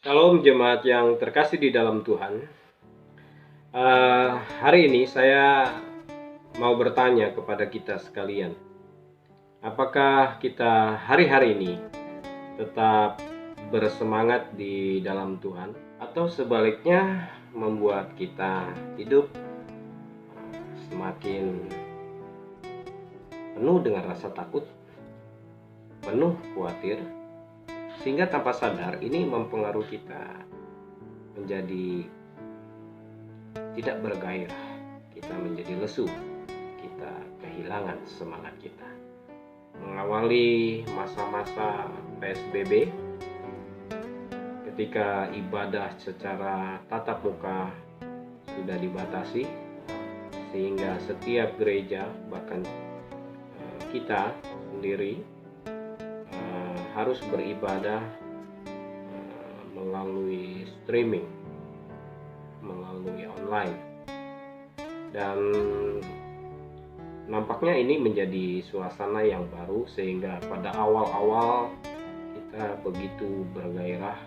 Shalom jemaat yang terkasih di dalam Tuhan. Hari ini saya mau bertanya kepada kita sekalian. Apakah kita hari-hari ini tetap bersemangat di dalam Tuhan, atau sebaliknya membuat kita hidup semakin penuh dengan rasa takut, penuh khawatir, sehingga tanpa sadar ini mempengaruhi kita menjadi tidak bergairah, kita menjadi lesu, kita kehilangan semangat kita. Mengawali masa-masa PSBB, ketika ibadah secara tatap muka sudah dibatasi, sehingga setiap gereja, bahkan kita sendiri harus beribadah melalui streaming, melalui online. Dan nampaknya ini menjadi suasana yang baru, sehingga pada awal-awal kita begitu bergairah,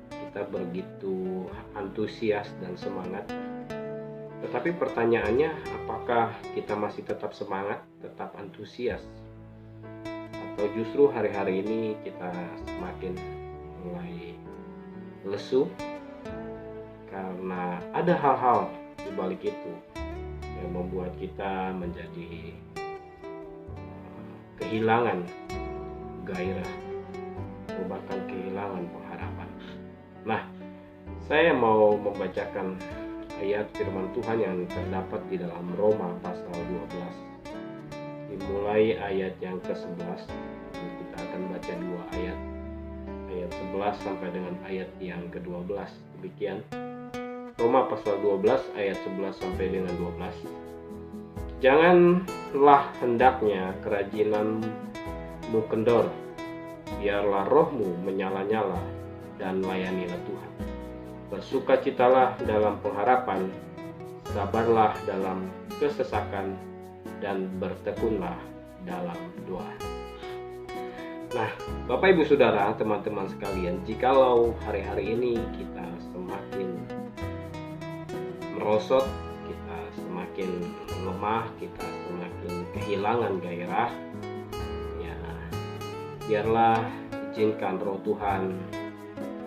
kita begitu antusias dan semangat. Tetapi pertanyaannya, apakah kita masih tetap semangat, tetap antusias? Atau justru hari-hari ini kita semakin mulai lesu karena ada hal-hal di balik itu yang membuat kita menjadi kehilangan gairah atau bahkan kehilangan pengharapan. Nah, saya mau membacakan ayat firman Tuhan yang terdapat di dalam Roma pasal 12. Dimulai ayat yang ke-11, kita akan baca dua ayat 11 sampai dengan ayat yang ke-12. Demikian Roma pasal 12 ayat 11 sampai dengan 12. Janganlah hendaknya kerajinanmu kendor, biarlah rohmu menyala-nyala dan layanilah Tuhan. Bersukacitalah dalam pengharapan, sabarlah dalam kesesakan, dan bertekunlah dalam doa. Nah, Bapak Ibu Saudara, teman-teman sekalian, jikalau hari-hari ini kita semakin merosot, kita semakin lemah, kita semakin kehilangan gairah, ya biarlah izinkan Roh Tuhan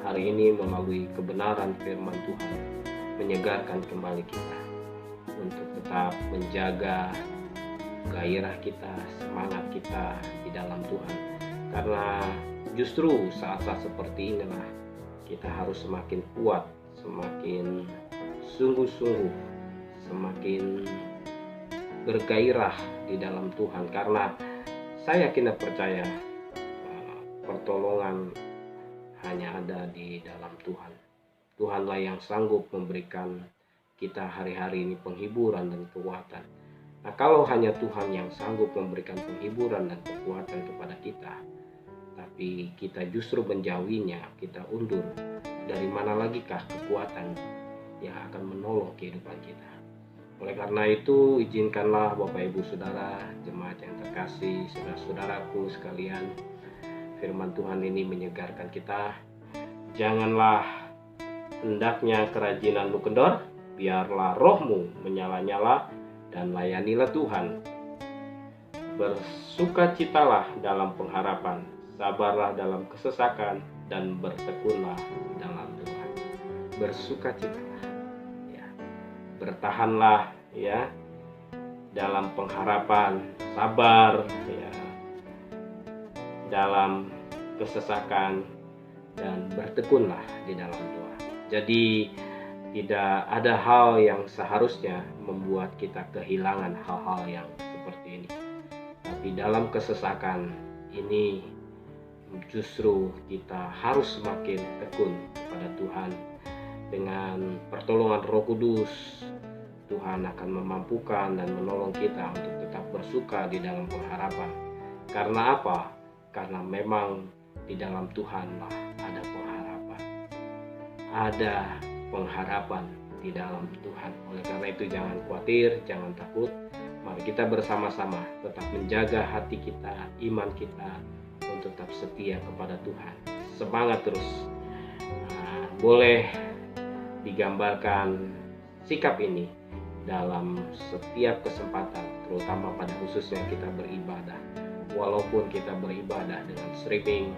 hari ini melalui kebenaran firman Tuhan menyegarkan kembali kita untuk tetap menjaga gairah kita, semangat kita di dalam Tuhan. Karena justru saat-saat seperti inilah kita harus semakin kuat, semakin sungguh-sungguh, semakin bergairah di dalam Tuhan. Karena saya yakin dan percaya pertolongan hanya ada di dalam Tuhan. Tuhanlah yang sanggup memberikan kita hari-hari ini penghiburan dan kekuatan. Nah, kalau hanya Tuhan yang sanggup memberikan penghiburan dan kekuatan kepada kita, tapi kita justru menjauhinya, kita undur, dari mana lagikah kekuatan yang akan menolong kehidupan kita? Oleh karena itu, izinkanlah Bapak Ibu Saudara, jemaat yang terkasih, saudara-saudaraku sekalian, firman Tuhan ini menyegarkan kita. Janganlah hendaknya kerajinanmu kendor, biarlah rohmu menyala-nyala dan layanilah Tuhan. Bersukacitalah dalam pengharapan, sabarlah dalam kesesakan, dan bertekunlah dalam Tuhan. Bersukacitalah, ya, bertahanlah, ya, dalam pengharapan, sabar, ya, dalam kesesakan, dan bertekunlah di dalam doa. Jadi tidak ada hal yang seharusnya membuat kita kehilangan hal-hal yang seperti ini. Tapi dalam kesesakan ini justru kita harus semakin tekun kepada Tuhan. Dengan pertolongan Roh Kudus, Tuhan akan memampukan dan menolong kita untuk tetap bersuka di dalam pengharapan. Karena apa? Karena memang di dalam Tuhanlah ada pengharapan. Ada pengharapan di dalam Tuhan. Oleh karena itu jangan khawatir, jangan takut. Mari kita bersama-sama tetap menjaga hati kita, iman kita untuk tetap setia kepada Tuhan. Semangat terus. boleh digambarkan sikap ini dalam setiap kesempatan, terutama pada khususnya kita beribadah. Walaupun kita beribadah dengan streaming,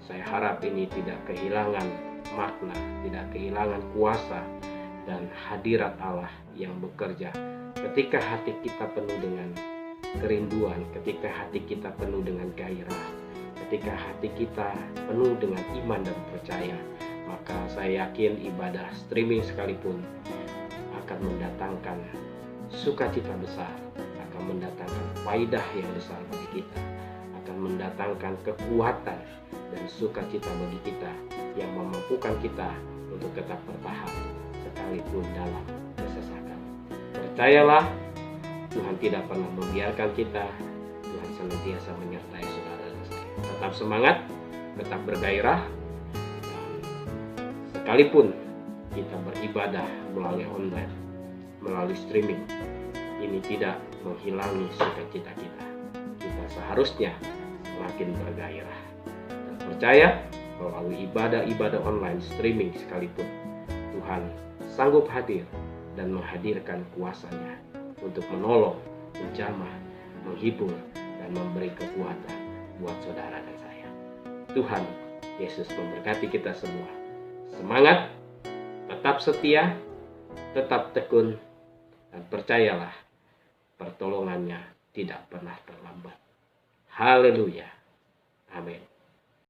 saya harap ini tidak kehilangan makna, tidak kehilangan kuasa dan hadirat Allah yang bekerja. Ketika hati kita penuh dengan kerinduan, ketika hati kita penuh dengan gairah, ketika hati kita penuh dengan iman dan percaya, maka saya yakin ibadah streaming sekalipun akan mendatangkan sukacita besar, akan mendatangkan faidah yang besar bagi kita, akan mendatangkan kekuatan dan sukacita bagi kita yang memampukan kita untuk tetap bertahan sekalipun dalam kesesakan. Percayalah, Tuhan tidak pernah membiarkan kita. Tuhan senantiasa menyertai saudara dan saya. Tetap semangat, tetap bergairah. Sekalipun kita beribadah melalui online, melalui streaming, ini tidak menghilangi sukacita kita. Kita seharusnya semakin bergairah. Dan percaya melalui ibadah-ibadah online streaming sekalipun, Tuhan sanggup hadir dan menghadirkan kuasa-Nya untuk menolong, menjamah, menghibur, dan memberi kekuatan buat saudara dan saya. Tuhan Yesus memberkati kita semua. Semangat, tetap setia, tetap tekun, dan percayalah pertolongannya tidak pernah terlambat. Haleluya. Amin.